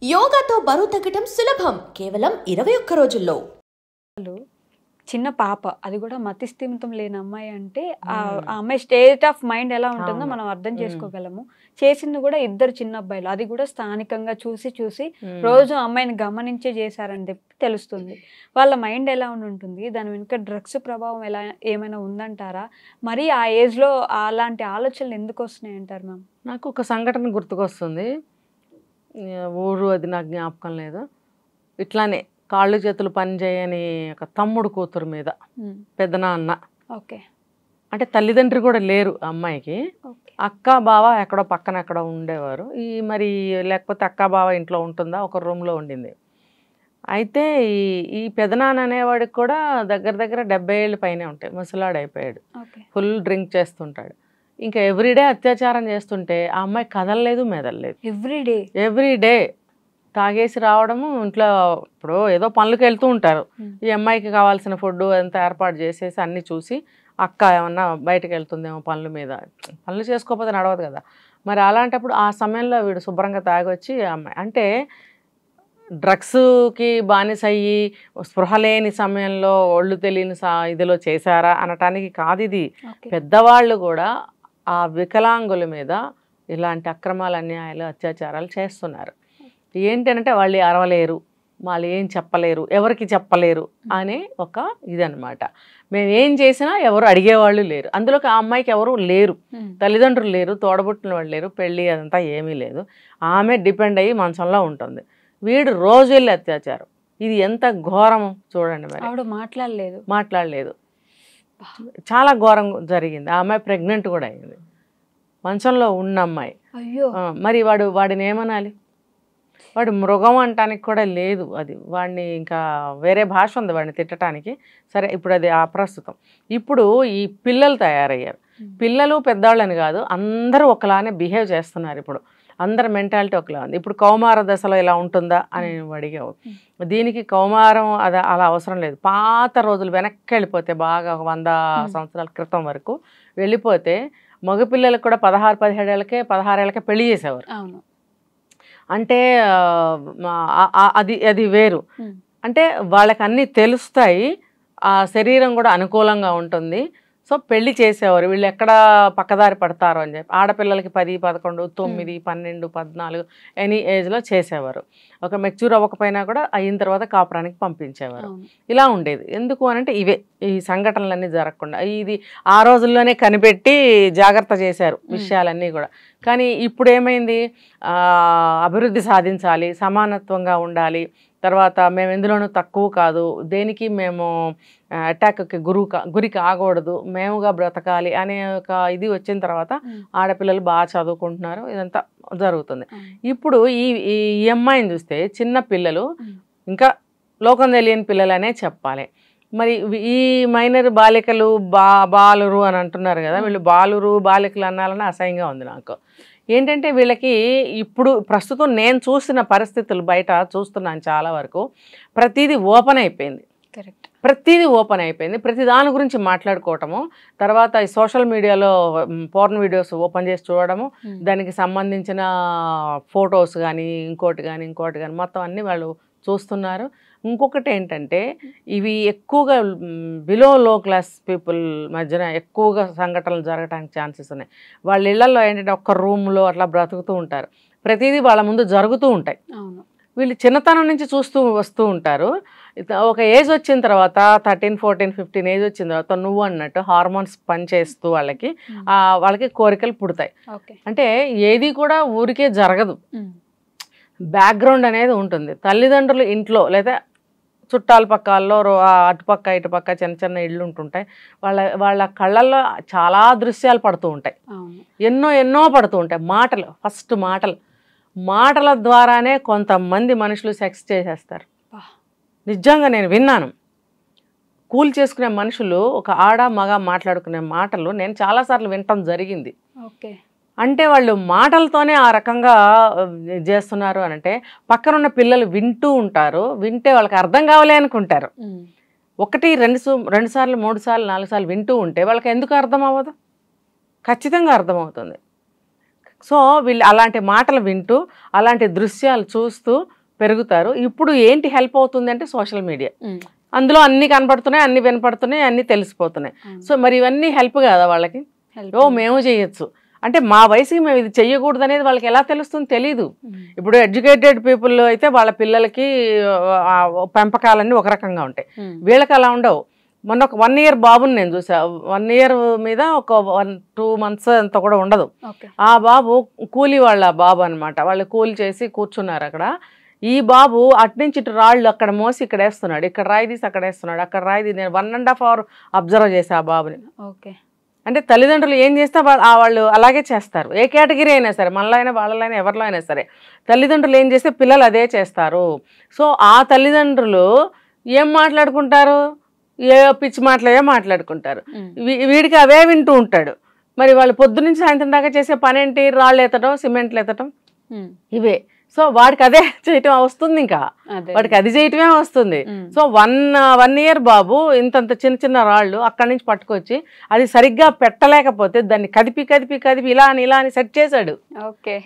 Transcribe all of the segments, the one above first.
యోగాతో బరువు తగ్గటం సులభం కేవలం 21 రోజుల్లో. చిన్న పాప అది కూడా మతి స్థిమితం లేని అమ్మాయి అంటే ఆ అమ్మాయి స్టేట్ ఆఫ్ మైండ్ ఎలా ఉంటుందో మనం అర్థం చేసుకోగలము. చేసింది కూడా ఇద్దరు చిన్న అబ్బాయిలు, అది కూడా స్థానికంగా చూసి రోజు అమ్మాయిని గమనించే చేశారని చెప్పి తెలుస్తుంది. వాళ్ళ మైండ్ ఎలా ఉంటుంది, దాని వెనుక డ్రగ్స్ ప్రభావం ఎలా ఏమైనా ఉందంటారా? మరి ఆ ఏజ్లో అలాంటి ఆలోచనలు ఎందుకు వస్తున్నాయి అంటారు మ్యామ్? నాకు ఒక సంఘటన గుర్తుకొస్తుంది. ఊరు అది నాకు జ్ఞాపకం లేదు. ఇట్లానే కాళ్ళు చేతులు పని చేయని ఒక తమ్ముడు కూతురు మీద పెద్దనాన్న, ఓకే, అంటే తల్లిదండ్రి కూడా లేరు అమ్మాయికి. అక్క బావ ఎక్కడో పక్కన ఎక్కడో ఉండేవారు. మరి లేకపోతే అక్క బావ ఇంట్లో ఉంటుందా, ఒక రూమ్లో ఉండింది. అయితే ఈ పెదనాన్న అనేవాడికి కూడా దగ్గర దగ్గర 70 ఏళ్ళు పైనే ఉంటాయి. ముసలాడు అయిపోయాడు, ఫుల్ డ్రింక్ చేస్తుంటాడు. ఇంకా ఎవ్రీడే అత్యాచారం చేస్తుంటే ఆ అమ్మాయి కదలలేదు మెదలలేదు. ఎవ్రీడే తాగేసి రావడము, ఇంట్లో ఇప్పుడు ఏదో పనులకు వెళ్తూ ఉంటారు, ఈ అమ్మాయికి కావాల్సిన ఫుడ్ అంతా ఏర్పాటు చేసేసి అన్నీ చూసి అక్క ఏమన్నా బయటకు వెళ్తుందేమో పనుల మీద, పనులు చేసుకోకపోతే నడవదు కదా. మరి అలాంటప్పుడు ఆ సమయంలో వీడు శుభ్రంగా తాగొచ్చి అమ్మాయి అంటే డ్రగ్స్కి బానిసయ్యి స్పృహ లేని సమయంలో ఒళ్ళు తెలియని ఇదిలో చేశారా అనటానికి కాదు ఇది. పెద్దవాళ్ళు కూడా ఆ వికలాంగుల మీద ఇలాంటి అక్రమాలు, అన్యాయాలు, అత్యాచారాలు చేస్తున్నారు. ఏంటంటే వాళ్ళు అరవలేరు, వాళ్ళు ఏం చెప్పలేరు, ఎవరికి చెప్పలేరు అనే ఒక ఇదనమాట. మేము ఏం చేసినా ఎవరు అడిగేవాళ్ళు లేరు. అందులోకి ఆ అమ్మాయికి ఎవరు లేరు, తల్లిదండ్రులు లేరు, తోడబుట్టిన వాళ్ళు లేరు, పెళ్ళి అదంతా ఏమీ లేదు. ఆమె డిపెండ్ అయ్యి మంచంలో ఉంటుంది. వీడు రోజు వెళ్ళి అత్యాచారం. ఇది ఎంత ఘోరం చూడండి. మరి మాట్లాడలేదు, చాలా ఘోరం జరిగింది. ఆ అమ్మాయి ప్రెగ్నెంట్ కూడా అయింది, మంచంలో ఉన్న అమ్మాయి. మరి వాడిని ఏమనాలి? వాడు మృగం అంటానికి కూడా లేదు. అది వాడిని ఇంకా వేరే భాష ఉంది వాడిని తిట్టడానికి. సరే, ఇప్పుడు అది అప్రస్తుతం. ఇప్పుడు ఈ పిల్లలు తయారయ్యారు. పిల్లలు పెద్దవాళ్ళని కాదు, అందరూ ఒకలానే బిహేవ్ చేస్తున్నారు. ఇప్పుడు అందరి మెంటాలిటీ ఒకలా ఉంది. ఇప్పుడు కౌమార దశలో ఇలా ఉంటుందా అని నువ్వు అడిగావు. దీనికి కౌమారం అలా అవసరం లేదు. పాత రోజులు వెనక్కి వెళ్ళిపోతే బాగా 100 సంవత్సరాల క్రితం వరకు వెళ్ళిపోతే మగపిల్లలకు కూడా 16-17 ఏళ్ళకే 16 ఏళ్ళకే పెళ్లి చేసేవారు. అంటే అది వేరు. అంటే వాళ్ళకి అన్నీ తెలుస్తాయి, ఆ శరీరం కూడా అనుకూలంగా ఉంటుంది. సో పెళ్లి చేసేవారు. వీళ్ళు ఎక్కడ పక్కదారి పడతారో అని చెప్పి ఆడపిల్లలకి 10, 11, 9, 12, 14 ఎనీ ఏజ్లో చేసేవారు. ఒక మెచ్యూర్ అవ్వకపోయినా కూడా అయిన తర్వాత కాపురానికి పంపించేవారు. ఇలా ఉండేది. ఎందుకు అనంటే ఇవే ఈ సంఘటనలన్నీ జరగకుండా ఇది ఆ రోజుల్లోనే కనిపెట్టి జాగ్రత్త చేశారు విషయాలన్నీ కూడా. కానీ ఇప్పుడు ఏమైంది, అభివృద్ధి సాధించాలి, సమానత్వంగా ఉండాలి, తర్వాత మేము ఎందులోనూ తక్కువ కాదు, దేనికి మేము అటాక్కి గురి కాకూడదు, మేముగా బ్రతకాలి అనే ఒక ఇది వచ్చిన తర్వాత ఆడపిల్లలు బాగా చదువుకుంటున్నారు, ఇదంతా జరుగుతుంది. ఇప్పుడు ఈ అమ్మాయిని చూస్తే చిన్న పిల్లలు, ఇంకా లోకం తెలియని పిల్లలనే చెప్పాలి. మరి ఈ మైనర్ బాలికలు బాలురు అని అంటున్నారు కదా, వీళ్ళు బాలురు బాలికలు అనాలని అసహ్యంగా ఉంది నాకు. ఏంటంటే వీళ్ళకి ఇప్పుడు ప్రస్తుతం నేను చూసిన పరిస్థితులు బయట చూస్తున్నాను చాలా వరకు, ప్రతిదీ ఓపెన్ అయిపోయింది. ప్రతిదీ ఓపెన్ అయిపోయింది. ప్రతి దాని గురించి మాట్లాడుకోవటము, తర్వాత ఈ సోషల్ మీడియాలో పోర్న్ వీడియోస్ ఓపెన్ చేసి చూడడము, దానికి సంబంధించిన ఫొటోస్ కానీ ఇంకోటి కానీ మొత్తం అన్నీ వాళ్ళు చూస్తున్నారు. ఇంకొకటి ఏంటంటే ఇవి ఎక్కువగా బిలో లో క్లాస్ పీపుల్ మధ్యన ఎక్కువగా సంఘటనలు జరగడానికి ఛాన్సెస్ ఉన్నాయి. వాళ్ళ ఇళ్లలో ఏంటంటే ఒక్క రూమ్లో అట్లా బ్రతుకుతూ ఉంటారు, ప్రతిదీ వాళ్ళ ముందు జరుగుతూ ఉంటాయి. వీళ్ళు చిన్నతనం నుంచి చూస్తూ వస్తూ ఉంటారు. ఒక ఏజ్ వచ్చిన తర్వాత 13, 14, 15 ఏజ్ వచ్చిన తర్వాత నువ్వు అన్నట్టు హార్మోన్స్ పనిచేస్తూ వాళ్ళకి కోరికలు పుడతాయి. అంటే ఏది కూడా ఊరికే జరగదు, బ్యాక్గ్రౌండ్ అనేది ఉంటుంది. తల్లిదండ్రులు ఇంట్లో లేదా చుట్టాల పక్కల్లో అటుపక్క ఇటుపక్క చిన్న చిన్న ఇళ్ళు ఉంటుంటాయి. వాళ్ళ కళ్ళల్లో చాలా దృశ్యాలు పడుతూ ఉంటాయి, ఎన్నో పడుతూ ఉంటాయి. ఫస్ట్ మాటల ద్వారానే కొంతమంది మనుషులు సెక్స్ చేసేస్తారు. నిజంగా నేను విన్నాను. కూల్ చేసుకునే మనుషులు ఒక ఆడ మగ మాట్లాడుకునే మాటలు నేను చాలాసార్లు వినటం జరిగింది. అంటే వాళ్ళు మాటలతోనే ఆ రకంగా చేస్తున్నారు అని అంటే పక్కనున్న పిల్లలు వింటూ ఉంటారు, వింటే వాళ్ళకి అర్థం కావాలి అనుకుంటారు. 1, 2 సార్లు 3 సార్లు 4 సార్లు వింటూ ఉంటే వాళ్ళకి ఎందుకు అర్థం అవ్వదు? ఖచ్చితంగా అర్థమవుతుంది. సో వీళ్ళు అలాంటి మాటలు వింటూ అలాంటి దృశ్యాలు చూస్తూ పెరుగుతారు. ఇప్పుడు ఏంటి హెల్ప్ అవుతుంది అంటే సోషల్ మీడియా. అందులో అన్ని కనపడుతున్నాయి, అన్ని వినపడుతున్నాయి, అన్ని తెలిసిపోతున్నాయి. సో మరి ఇవన్నీ హెల్ప్ కాదా వాళ్ళకి? మేము చేయొచ్చు అంటే మా వయసుకి మేము ఇది చెయ్యకూడదు అనేది వాళ్ళకి ఎలా తెలుస్తుంది? తెలీదు. ఇప్పుడు ఎడ్యుకేటెడ్ పీపుల్ అయితే వాళ్ళ పిల్లలకి పెంపకాలన్నీ ఒక రకంగా ఉంటాయి, వీళ్ళకి అలా ఉండవు. మొన్న ఒక 1 year బాబుని నేను చూసా. 1 year మీద ఒక 1-2 months అంత కూడా ఉండదు. ఆ బాబు కూలి వాళ్ళ బాబు అనమాట. వాళ్ళు కూలి చేసి కూర్చున్నారు అక్కడ. ఈ బాబు అట్నుంచి ఇటు రాళ్ళు అక్కడ మోసి ఇక్కడ వేస్తున్నాడు, ఇక్కడ రాయి తీసి అక్కడ వేస్తున్నాడు, అక్కడ రాయి తీసి. నేను 1.5 hour అబ్జర్వ్ చేసా ఆ బాబుని. అంటే తల్లిదండ్రులు ఏం చేస్తే వాళ్ళు అలాగే చేస్తారు. ఏ కేటగిరీ అయినా సరే, మనలో అయినా వాళ్ళలో అయినా ఎవరిలో అయినా సరే తల్లిదండ్రులు ఏం చేస్తే పిల్లలు అదే చేస్తారు. సో ఆ తల్లిదండ్రులు ఏం మాట్లాడుకుంటారు? ఏ పిచ్చి మాటలే మాట్లాడుకుంటారు. వీడికి అవే వింటూ ఉంటాడు. మరి వాళ్ళు పొద్దున్నుంచి సాయంత్రం దాకా చేసే పని ఏంటి? రాళ్ళు ఎత్తడం, సిమెంట్లు ఎత్తడం, ఇవే. సో వాడికి అదే చేయటం వస్తుంది, ఇంకా వాడికి అది చేయటమే వస్తుంది. సో 1 year బాబు ఇంతంత చిన్న చిన్న రాళ్ళు అక్కడి నుంచి పట్టుకొచ్చి అది సరిగ్గా పెట్టలేకపోతే దాన్ని కదిపి కదిపి కదిపి ఇలా అని సెట్ చేశాడు.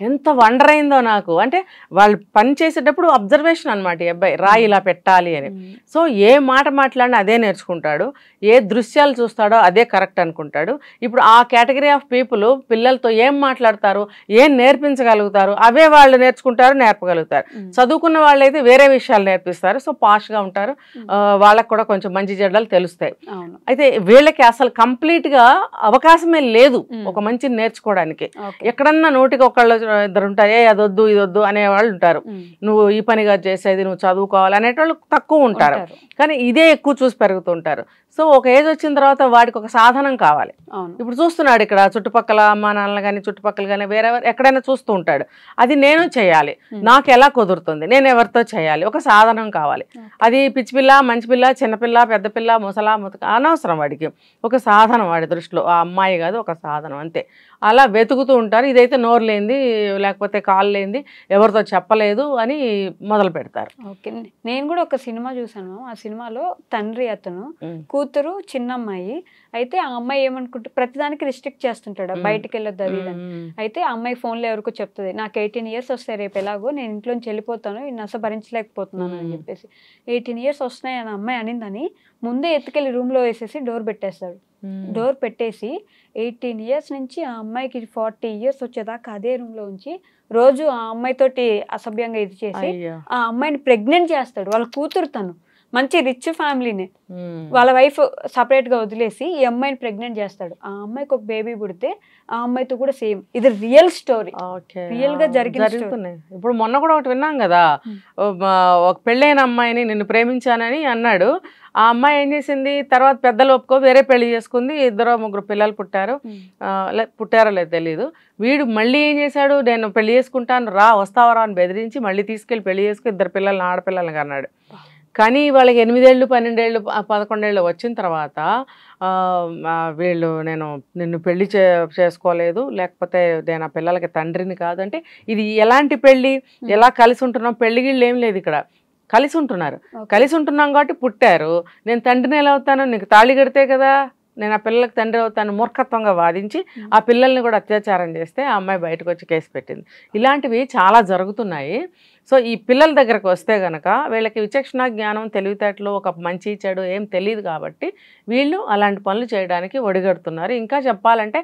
ఎంత వండర్ అయిందో నాకు. అంటే వాళ్ళు పని చేసేటప్పుడు అబ్జర్వేషన్ అనమాట ఈ అబ్బాయి, రాయి ఇలా పెట్టాలి అని. సో ఏ మాట మాట్లాడినా అదే నేర్చుకుంటాడు, ఏ దృశ్యాలు చూస్తాడో అదే కరెక్ట్ అనుకుంటాడు. ఇప్పుడు ఆ కేటగిరీ ఆఫ్ పీపుల్ పిల్లలతో ఏం మాట్లాడతారు, ఏం నేర్పించగలుగుతారు, అవే వాళ్ళు నేర్చుకుంటారు, నేర్పగలుగుతారు. చదువుకున్న వాళ్ళైతే వేరే విషయాలు నేర్పిస్తారు. సో పాష్గా ఉంటారు, వాళ్ళకు కూడా కొంచెం మంచి చెడ్డలు తెలుస్తాయి. అయితే వీళ్ళకి అసలు కంప్లీట్ గా అవకాశమే లేదు ఒక మంచి నేర్చుకోవడానికి. ఎక్కడన్నా నోటికి ఒకళ్ళు ఇద్దరు ఉంటారు, ఏ అదొద్దు ఇదొద్దు అనేవాళ్ళు ఉంటారు. నువ్వు ఈ పనిగా చేసేది, నువ్వు చదువుకోవాలి అనేటోళ్ళు తక్కువ ఉంటారు. కానీ ఇదే ఎక్కువ చూసి పెరుగుతుంటారు. సో ఒక ఏజ్ వచ్చిన తర్వాత వాడికి ఒక సాధనం కావాలి. ఇప్పుడు చూస్తున్నాడు ఇక్కడ చుట్టుపక్కల అమ్మా నాన్నలు కానీ చుట్టుపక్కల కానీ వేరే ఎక్కడైనా చూస్తూ ఉంటాడు. అది నేను చేయాలి, నాకు ఎలా కుదురుతుంది, నేను ఎవరితో చేయాలి, ఒక సాధనం కావాలి. అది పిచ్చిపిల్ల, మంచి పిల్ల, చిన్నపిల్ల, పెద్ద పిల్ల, ముసలా ముతక అనవసరం. వాడికి ఒక సాధనం, వాడి దృష్టిలో ఆ అమ్మాయి కాదు, ఒక సాధనం అంతే. అలా వెతుకుతూ ఉంటారు. ఇదైతే నోరు లేనిది, లేకపోతే కాళ్ళు లేనిది, ఎవరితో చెప్పలేదు అని మొదలు పెడతారు. ఓకే, నేను కూడా ఒక సినిమా చూసాను. ఆ సినిమాలో తండ్రి అతను, కూతురు చిన్నమ్మాయి. అయితే ఆ అమ్మాయి ఏమనుకుంటే ప్రతిదానికి రిస్ట్రిక్ట్ చేస్తుంటాడు, బయటికి వెళ్ళొద్దు అది అని. అయితే ఆ అమ్మాయి ఫోన్లో ఎవరికో చెప్తుంది, నాకు 18 years వస్తాయి రేపు, ఎలాగో నేను ఇంట్లోంచి వెళ్ళిపోతాను, ఈ నస భరించలేకపోతున్నాను అని చెప్పేసి. 18 years వస్తున్నాయి అని అమ్మాయి అనిందని ముందే ఎత్తుకెళ్ళి రూమ్లో వేసేసి డోర్ పెట్టేస్తాడు. డోర్ పెట్టేసి 18 years నుంచి ఆ అమ్మాయికి 40 years వచ్చేదాకా అదే రూమ్లో ఉంచి రోజు ఆ అమ్మాయితోటి అసభ్యంగా ఇది చేసి ఆ అమ్మాయిని ప్రెగ్నెంట్ చేస్తాడు. వాళ్ళ కూతురు తను మంచి రిచ్ ఫ్యామిలీనే, వాళ్ళ వైఫ్ సపరేట్ గా వదిలేసి ఈ అమ్మాయిని ప్రెగ్నెంట్ చేస్తాడు. ఆ అమ్మాయికి ఒక బేబీ పుడితే ఆ అమ్మాయితో కూడా సేమ్. ఇది రియల్ స్టోరీ, రియల్ గా జరుగుతున్నాయి. ఇప్పుడు మొన్న కూడా ఒకటి విన్నాం కదా, ఒక పెళ్ళైన అమ్మాయిని నిన్ను ప్రేమించానని అన్నాడు. ఆ అమ్మాయి ఏం చేసింది, తర్వాత పెద్దలు ఒప్పుకో వేరే పెళ్లి చేసుకుంది, 2-3 పిల్లలు పుట్టారు. పుట్టారో లేదు తెలీదు. వీడు మళ్ళీ ఏం చేశాడు, నేను పెళ్లి చేసుకుంటాను రా, వస్తావరా అని బెదిరించి మళ్ళీ తీసుకెళ్ళి పెళ్లి చేసుకుని 2 పిల్లల్ని, ఆడపిల్లల్ని అన్నాడు. కానీ వాళ్ళకి 8 ఏళ్ళు 12 ఏళ్ళు 11 ఏళ్ళు వచ్చిన తర్వాత వీళ్ళు నేను నిన్ను పెళ్లి చేసుకోలేదు, లేకపోతే నేను ఆ పిల్లలకి తండ్రిని కాదు అంటే, ఇది ఎలాంటి పెళ్ళి, ఎలా కలిసి ఉంటున్నాం, పెళ్లి గిళ్ళు ఏం లేదు ఇక్కడ, కలిసి ఉంటున్నారు. కలిసి ఉంటున్నాం కాబట్టి పుట్టారు. నేను తండ్రిని ఎలా అవుతాను, నీకు తాళి కడితే కదా నేను ఆ పిల్లలకు తండ్రి అవుతాను మూర్ఖత్వంగా వాదించి ఆ పిల్లల్ని కూడా అత్యాచారం చేస్తే ఆ అమ్మాయి బయటకు వచ్చి కేసు పెట్టింది. ఇలాంటివి చాలా జరుగుతున్నాయి. సో ఈ పిల్లల దగ్గరకు వస్తే కనుక వీళ్ళకి విచక్షణ జ్ఞానం, తెలివితేటలు, ఒక మంచి చెడు ఏం తెలియదు కాబట్టి వీళ్ళు అలాంటి పనులు చేయడానికి ఒడిగడుతున్నారు. ఇంకా చెప్పాలంటే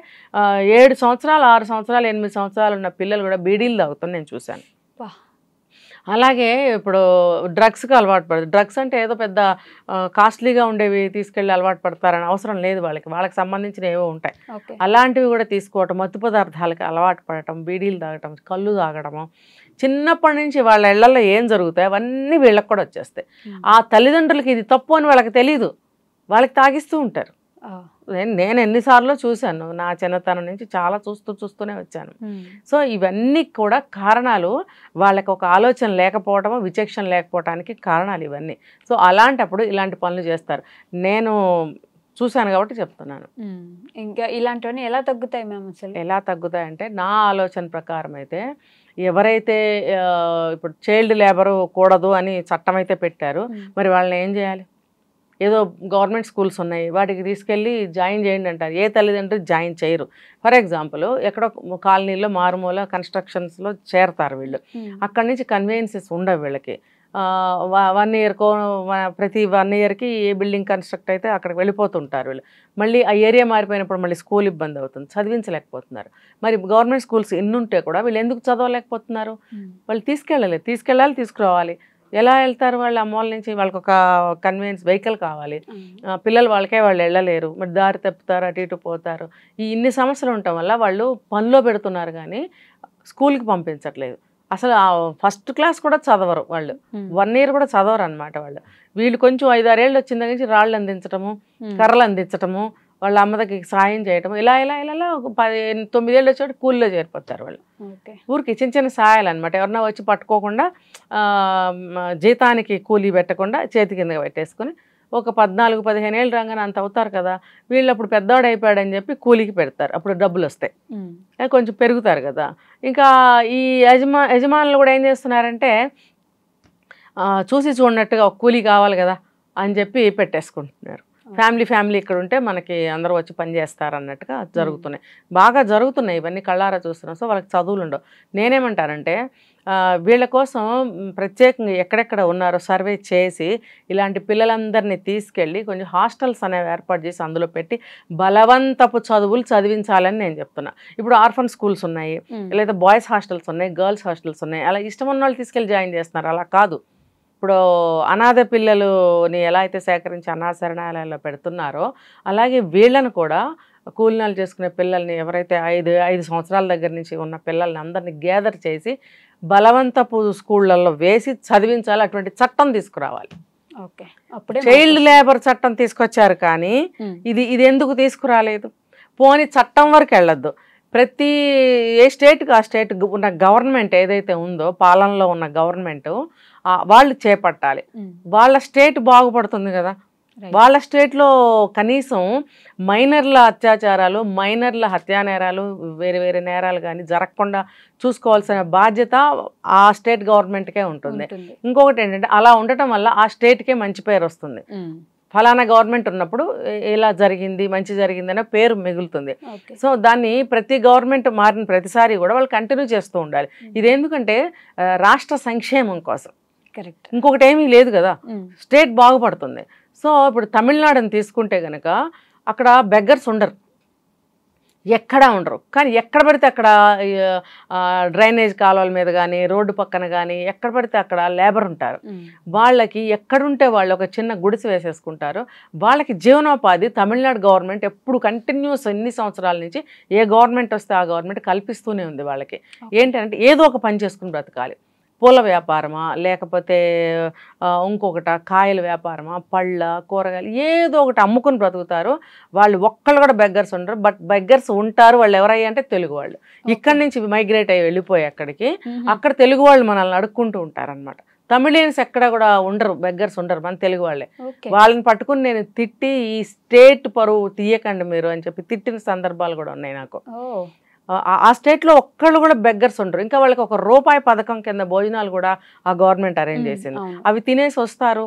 7 సంవత్సరాలు 6 సంవత్సరాలు 8 సంవత్సరాలు ఉన్న పిల్లలు కూడా బీడీలు తాగుతాను నేను చూశాను. అలాగే ఇప్పుడు డ్రగ్స్కి అలవాటు పడదు. డ్రగ్స్ అంటే ఏదో పెద్ద కాస్ట్లీగా ఉండేవి తీసుకెళ్ళి అలవాటు పడతారని అవసరం లేదు. వాళ్ళకి సంబంధించిన ఏవో ఉంటాయి, అలాంటివి కూడా తీసుకోవటం, మత్తు పదార్థాలకి అలవాటు పడటం, బీడీలు తాగటం, కళ్ళు తాగడము. చిన్నప్పటి నుంచి వాళ్ళ ఇళ్లలో ఏం జరుగుతాయి అవన్నీ వీళ్ళకి కూడా వచ్చేస్తాయి. ఆ తల్లిదండ్రులకి ఇది తప్పు అని వాళ్ళకి తెలీదు, వాళ్ళకి తాగిస్తూ ఉంటారు. నేను ఎన్నిసార్లు చూశాను, నా చిన్నతనం నుంచి చాలా చూస్తూనే వచ్చాను. సో ఇవన్నీ కూడా కారణాలు, వాళ్ళకి ఒక ఆలోచన లేకపోవటము, విచక్షణ లేకపోవటానికి కారణాలు ఇవన్నీ. సో అలాంటప్పుడు ఇలాంటి పనులు చేస్తారు. నేను చూశాను కాబట్టి చెప్తున్నాను. ఇంకా ఇలాంటివన్నీ ఎలా తగ్గుతాయి మ్యామ్? అసలు ఎలా తగ్గుతాయంటే నా ఆలోచన ప్రకారం అయితే, ఎవరైతే ఇప్పుడు చైల్డ్ లేబర్ కూడదు అని చట్టం అయితే పెట్టారు, మరి వాళ్ళని ఏం చేయాలి? ఏదో గవర్నమెంట్ స్కూల్స్ ఉన్నాయి వాటికి తీసుకెళ్ళి జాయిన్ చేయండి అంటారు. ఏ తల్లిదండ్రులు జాయిన్ చేయరు. ఫర్ ఎగ్జాంపుల్ ఎక్కడో కాలనీలో మారుమూల కన్స్ట్రక్షన్స్లో చేరతారు వీళ్ళు. అక్కడి నుంచి కన్వీనియన్సెస్ ఉండవు వీళ్ళకి. 1 ఇయర్కో ప్రతి 1 ఇయర్కి ఏ బిల్డింగ్ కన్స్ట్రక్ట్ అయితే అక్కడికి వెళ్ళిపోతుంటారు వీళ్ళు. మళ్ళీ ఆ ఏరియా మారిపోయినప్పుడు మళ్ళీ స్కూల్ ఇబ్బంది అవుతుంది, చదివించలేకపోతున్నారు. మరి గవర్నమెంట్ స్కూల్స్ ఎన్ని ఉంటే కూడా వీళ్ళు ఎందుకు చదవలేకపోతున్నారు? వాళ్ళు తీసుకెళ్ళాలి తీసుకురావాలి. ఎలా వెళ్తారు వాళ్ళు? అమ్మోళ్ళ నుంచి వాళ్ళకి ఒక కన్వీనియన్స్ వెహికల్ కావాలి. పిల్లలు వాళ్ళకే వాళ్ళు వెళ్ళలేరు, మరి దారి తప్పుతారు, అటు ఇటు పోతారు. ఇన్ని సమస్యలు ఉండటం వల్ల వాళ్ళు పనిలో పెడుతున్నారు కానీ స్కూల్కి పంపించట్లేదు. అసలు ఫస్ట్ క్లాస్ కూడా చదవరు వాళ్ళు, 1 ఇయర్ కూడా చదవరు అనమాట వాళ్ళు. వీళ్ళు కొంచెం 5-6 ఏళ్ళు వచ్చిన దగ్గర నుంచి రాళ్ళు అందించటము, కర్రలు అందించటము, వాళ్ళ అమ్మదకి సాయం చేయటము, ఇలా ఇలా ఇలా ఒక 9 ఏళ్ళు వచ్చేవాడు కూలీలో చేరిపోతారు వాళ్ళు. ఊరికి చిన్న చిన్న సాయాలు అనమాట. ఎవరన్నా వచ్చి పట్టుకోకుండా జీతానికి కూలీ పెట్టకుండా చేతి కిందగా పెట్టేసుకుని ఒక 14-15 ఏళ్ళు రాగానే అంత అవుతారు కదా, వీళ్ళు అప్పుడు పెద్దవాడు అయిపోయాడని చెప్పి కూలీకి పెడతారు. అప్పుడు డబ్బులు వస్తాయి, కొంచెం పెరుగుతారు కదా. ఇంకా ఈ యజమానులు కూడా ఏం చేస్తున్నారంటే చూసి చూడనట్టుగా ఒక కూలీ కావాలి కదా అని చెప్పి పెట్టేసుకుంటున్నారు. ఫ్యామిలీ ఇక్కడ ఉంటే మనకి అందరూ వచ్చి పని చేస్తారు అన్నట్టుగా జరుగుతున్నాయి, బాగా జరుగుతున్నాయి. ఇవన్నీ కళ్ళారా చూస్తున్నాం. సో వాళ్ళకి చదువులు ఉండవు. నేనేమంటానంటే వీళ్ళ కోసం ప్రత్యేకంగా ఎక్కడెక్కడ ఉన్నారో సర్వే చేసి ఇలాంటి పిల్లలందరినీ తీసుకెళ్ళి కొంచెం హాస్టల్స్ అనేవి ఏర్పాటు చేసి అందులో పెట్టి బలవంతపు చదువులు చదివించాలని నేను చెప్తున్నా. ఇప్పుడు ఆర్ఫన్ స్కూల్స్ ఉన్నాయి, లేదా బాయ్స్ హాస్టల్స్ ఉన్నాయి, గర్ల్స్ హాస్టల్స్ ఉన్నాయి. అలా ఇష్టం ఉన్న వాళ్ళు తీసుకెళ్ళి జాయిన్ చేస్తున్నారు. అలా కాదు. ఇప్పుడు అనాథ పిల్లలని ఎలా అయితే సేకరించి అనాథ శరణాలయాల్లో పెడుతున్నారో అలాగే వీళ్ళను కూడా కూలినాలు చేసుకునే పిల్లల్ని ఎవరైతే 5 సంవత్సరాల దగ్గర నుంచి ఉన్న పిల్లల్ని అందరినీ గ్యాదర్ చేసి బలవంతపు స్కూళ్ళల్లో వేసి చదివించాలి. అటువంటి చట్టం తీసుకురావాలి. చైల్డ్ లేబర్ చట్టం తీసుకొచ్చారు కానీ ఇది ఎందుకు తీసుకురాలేదు? పోనీ చట్టం వరకు వెళ్ళొద్దు. ప్రతి ఏ స్టేట్కి ఆ స్టేట్ ఉన్న గవర్నమెంట్ ఏదైతే ఉందో పాలనలో ఉన్న గవర్నమెంట్ వాళ్ళు చేపట్టాలి. వాళ్ళ స్టేట్ బాగుపడుతుంది కదా. వాళ్ళ స్టేట్లో కనీసం మైనర్ల అత్యాచారాలు, మైనర్ల హత్యానేరాలు, వేరే వేరే నేరాలు కానీ జరగకుండా చూసుకోవాల్సిన బాధ్యత ఆ స్టేట్ గవర్నమెంట్కే ఉంటుంది. ఇంకొకటి ఏంటంటే అలా ఉండటం వల్ల ఆ స్టేట్కే మంచి పేరు వస్తుంది. ఫలానా గవర్నమెంట్ ఉన్నప్పుడు ఇలా జరిగింది, మంచి జరిగింది అనే పేరు మిగులుతుంది. సో దాన్ని ప్రతి గవర్నమెంట్ మారిన ప్రతిసారి కూడా వాళ్ళు కంటిన్యూ చేస్తూ ఉండాలి. ఇదేందుకంటే రాష్ట్ర సంక్షేమం కోసం, ఇంకొకటి ఏమీ లేదు కదా. స్టేట్ బాగుపడుతుంది. సో ఇప్పుడు తమిళనాడుని తీసుకుంటే కనుక అక్కడ బెగ్గర్స్ ఉండరు, ఎక్కడా ఉండరు. కానీ ఎక్కడ పడితే అక్కడ డ్రైనేజ్ కాలువల మీద కానీ రోడ్డు పక్కన కానీ ఎక్కడ పడితే అక్కడ లేబర్ ఉంటారు. వాళ్ళకి ఎక్కడుంటే వాళ్ళు ఒక చిన్న గుడిసె వేసేసుకుంటారు. వాళ్ళకి జీవనోపాధి తమిళనాడు గవర్నమెంట్ ఎప్పుడు కంటిన్యూస్ ఎన్ని సంవత్సరాల నుంచి ఏ గవర్నమెంట్ వస్తే ఆ గవర్నమెంట్ కల్పిస్తూనే ఉంది. వాళ్ళకి ఏంటంటే ఏదో ఒక పని చేసుకుని బ్రతకాలి. పూల వ్యాపారమా, లేకపోతే ఇంకొకట కాయల వ్యాపారమా, పళ్ళ కూరగాయలు ఏదో ఒకటి అమ్ముకుని బ్రతుకుతారు. వాళ్ళు ఒక్కళ్ళు కూడా బెగ్గర్స్ ఉండరు. బట్ బెగ్గర్స్ ఉంటారు. వాళ్ళు ఎవరయ్యా అంటే తెలుగు వాళ్ళు. ఇక్కడి నుంచి మైగ్రేట్ అయ్యి వెళ్ళిపోయి అక్కడ తెలుగు వాళ్ళు మనల్ని అడుక్కుంటూ ఉంటారనమాట. తమిళియన్స్ ఎక్కడ కూడా ఉండరు, బెగ్గర్స్ ఉండరు, మన తెలుగు వాళ్ళే. వాళ్ళని పట్టుకుని నేను తిట్టి ఈ స్టేట్ పరువు తీయకండి మీరు అని చెప్పి తిట్టిన సందర్భాలు కూడా ఉన్నాయి నాకు. ఆ స్టేట్లో ఒక్కళ్ళు కూడా బెగ్గర్స్ ఉండరు. ఇంకా వాళ్ళకి ₹1 పథకం కింద భోజనాలు కూడా ఆ గవర్నమెంట్ అరేంజ్ చేసింది. అవి తినేసి వస్తారు,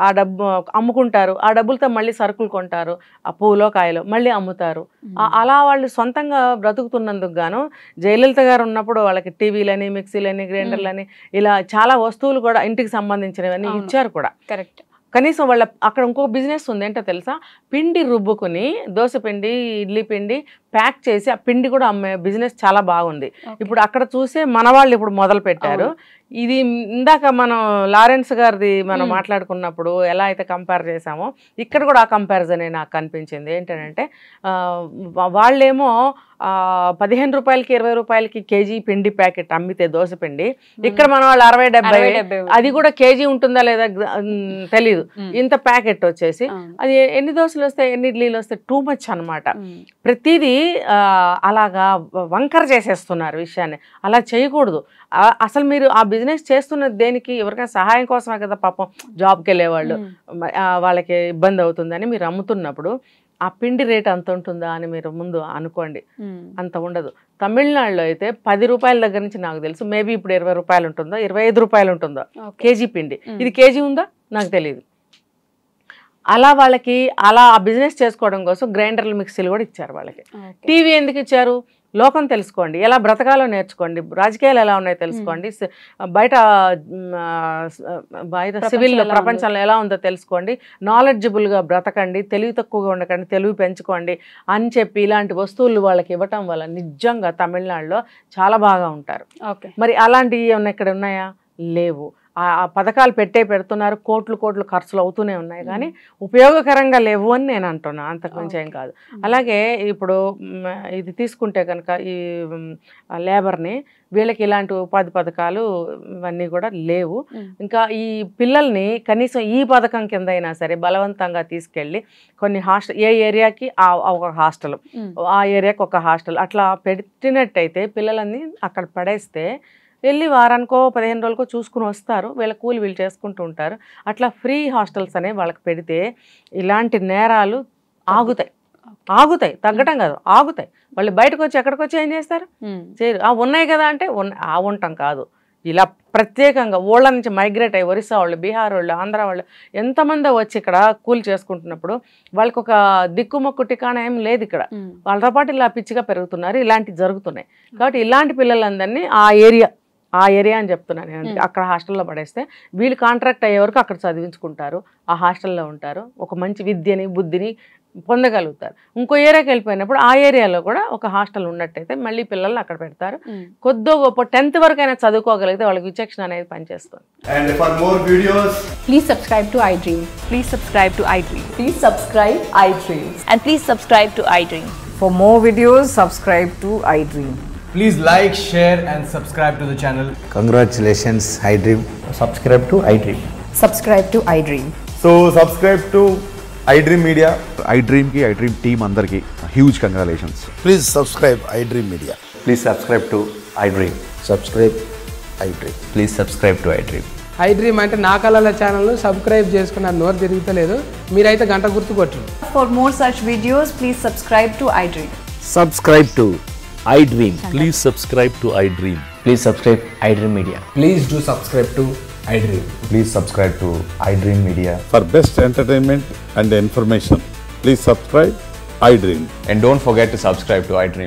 ఆ డబ్బు అమ్ముకుంటారు. ఆ డబ్బులతో మళ్ళీ సరుకులు కొంటారు, ఆ పూలో కాయలో మళ్ళీ అమ్ముతారు. అలా వాళ్ళు సొంతంగా బ్రతుకుతున్నందుకు గాను జయలలిత గారు ఉన్నప్పుడు వాళ్ళకి టీవీలని, మిక్సీలని, గ్రైండర్లని ఇలా చాలా వస్తువులు కూడా ఇంటికి సంబంధించినవన్నీ ఇచ్చారు కూడా. కరెక్ట్. కనీసం వాళ్ళ అక్కడ ఇంకొక బిజినెస్ ఉంది. ఏంటో తెలుసా? పిండి రుబ్బుకుని దోశ పిండి, ఇడ్లీ పిండి ప్యాక్ చేసి ఆ పిండి కూడా అమ్మే బిజినెస్ చాలా బాగుంది. ఇప్పుడు అక్కడ చూసే మన వాళ్ళు ఇప్పుడు మొదలు పెట్టారు. ఇది ఇందాక మనం లారెన్స్ గారిది మనం మాట్లాడుకున్నప్పుడు ఎలా అయితే కంపేర్ చేసామో ఇక్కడ కూడా ఆ కంపారిజనే నాకు కనిపించింది. ఏంటంటే వాళ్ళేమో ₹15కి ₹20కి కేజీ పిండి ప్యాకెట్ అమ్మితే దోశ పిండి, ఇక్కడ మన వాళ్ళు 60-70, అది కూడా కేజీ ఉంటుందా లేదా తెలీదు. ఇంత ప్యాకెట్ వచ్చేసి అది ఎన్ని దోశలు వస్తాయి, ఎన్ని ఇడ్లీలు వస్తాయి, టూ మచ్ అనమాట. ప్రతిదీ అలాగా వంకర చేసేస్తున్నారు విషయాన్ని. అలా చేయకూడదు. అసలు మీరు ఆ బిజినెస్ చేస్తున్నది దేనికి? ఎవరికైనా సహాయం కోసమే కదా. పాపం జాబ్కి వెళ్ళేవాళ్ళు, వాళ్ళకి ఇబ్బంది అవుతుందని మీరు అమ్ముతున్నప్పుడు ఆ పిండి రేట్ అంత ఉంటుందా అని మీరు ముందు అనుకోండి. అంత ఉండదు. తమిళనాడులో అయితే ₹10 దగ్గర నుంచి నాకు తెలుసు మేబీ ఇప్పుడు ₹20 ఉంటుందో, ₹25 ఉంటుందో కేజీ పిండి. ఇది కేజీ ఉందా నాకు తెలియదు. అలా వాళ్ళకి అలా ఆ బిజినెస్ చేసుకోవడం కోసం గ్రైండర్లు మిక్సీలు కూడా ఇచ్చారు వాళ్ళకి. టీవీ ఎందుకు ఇచ్చారు? లోకం తెలుసుకోండి, ఎలా బ్రతకాలో నేర్చుకోండి, రాజకీయాలు ఎలా ఉన్నాయో తెలుసుకోండి, బయట సివిల్ ప్రపంచంలో ఎలా ఉందో తెలుసుకోండి, నాలెడ్జబుల్గా బ్రతకండి, తెలివి తక్కువగా ఉండకండి, తెలివి పెంచుకోండి అని చెప్పి ఇలాంటి వస్తువులు వాళ్ళకి ఇవ్వటం వల్ల నిజంగా తమిళనాడులో చాలా బాగా ఉంటారు. మరి అలాంటివి ఏమన్నా ఇక్కడ ఉన్నాయా? లేవు. ఆ పథకాలు పెడుతున్నారు, కోట్లు ఖర్చులు అవుతూనే ఉన్నాయి, కానీ ఉపయోగకరంగా లేవు అని నేను అంటున్నా, అంతకుమించి ఏం కాదు. అలాగే ఇప్పుడు ఇది తీసుకుంటే కనుక ఈ లేబర్ని, వీళ్ళకి ఇలాంటి ఉపాధి పథకాలు ఇవన్నీ కూడా లేవు. ఇంకా ఈ పిల్లల్ని కనీసం ఈ పథకం కింద అయినా సరే బలవంతంగా తీసుకెళ్ళి కొన్ని హాస్టల్, ఏ ఏరియాకి ఒక హాస్టల్, ఆ ఏరియాకి ఒక హాస్టల్ అట్లా పెట్టినట్టయితే పిల్లలన్నీ అక్కడ పడేస్తే వెళ్ళి వారానికో 15 రోజులకో చూసుకుని వస్తారు, వీళ్ళ కూలి వీళ్ళు చేసుకుంటూ ఉంటారు. అట్లా ఫ్రీ హాస్టల్స్ అనేవి వాళ్ళకి పెడితే ఇలాంటి నేరాలు ఆగుతాయి, తగ్గటం కాదు, ఆగుతాయి. వాళ్ళు బయటకు వచ్చి ఎక్కడికి వచ్చి ఏం చేస్తారు? చేయరు. ఉన్నాయి కదా అంటే ఉండటం కాదు, ఇలా ప్రత్యేకంగా ఊళ్ళ నుంచి మైగ్రేట్ అయ్యి ఒరిస్సా వాళ్ళు, బీహార్ వాళ్ళు, ఆంధ్ర వాళ్ళు ఎంతమంది వచ్చి ఇక్కడ కూలి చేసుకుంటున్నప్పుడు వాళ్ళకి ఒక దిక్కుమొక్కు టికాణా ఏం లేదు ఇక్కడ. వాళ్ళతో పాటు ఇలా పిచ్చిగా పెరుగుతున్నారు, ఇలాంటివి జరుగుతున్నాయి. కాబట్టి ఇలాంటి పిల్లలందరినీ ఆ ఏరియా అని చెప్తున్నాను నేను, అక్కడ హాస్టల్లో పడేస్తే వీళ్ళు కాంట్రాక్ట్ అయ్యే వరకు అక్కడ చదివించుకుంటారు, ఆ హాస్టల్లో ఉంటారు, ఒక మంచి విద్యని బుద్ధిని పొందగలుగుతారు. ఇంకో ఏరియాకి వెళ్ళిపోయినప్పుడు ఆ ఏరియాలో కూడా ఒక హాస్టల్ ఉన్నట్టయితే మళ్ళీ పిల్లల్ని అక్కడ పెడతారు. కొద్దో గొప్ప 10th వరకు అయినా చదువుకోగలిగితే వాళ్ళకి విచక్షణ అనేది పనిచేస్తుంది. And for more videos, please subscribe to iDream. Please subscribe to iDream. Please subscribe iDream. And please subscribe to iDream. For more videos, subscribe to iDream. please like, share and subscribe to the channel. Congratulations, iDream. Subscribe to iDream. Subscribe to iDream. So subscribe to iDream Media. iDream ki iDream team andarki huge congratulations. Please subscribe iDream Media. Please subscribe to iDream. Subscribe iDream. Please subscribe to iDream. iDream అంటే నా కళల channel subscribe చేసుకున్న నోరు తిరుగుతలేదు, మీరైతే గంట గుర్తు కొట్టండి. For more such videos, please subscribe to iDream. Subscribe to iDream. Please subscribe to iDream. Please subscribe iDream Media. Please do subscribe to iDream. Please subscribe to iDream Media. For best entertainment and information, please subscribe iDream. And don't forget to subscribe to iDream.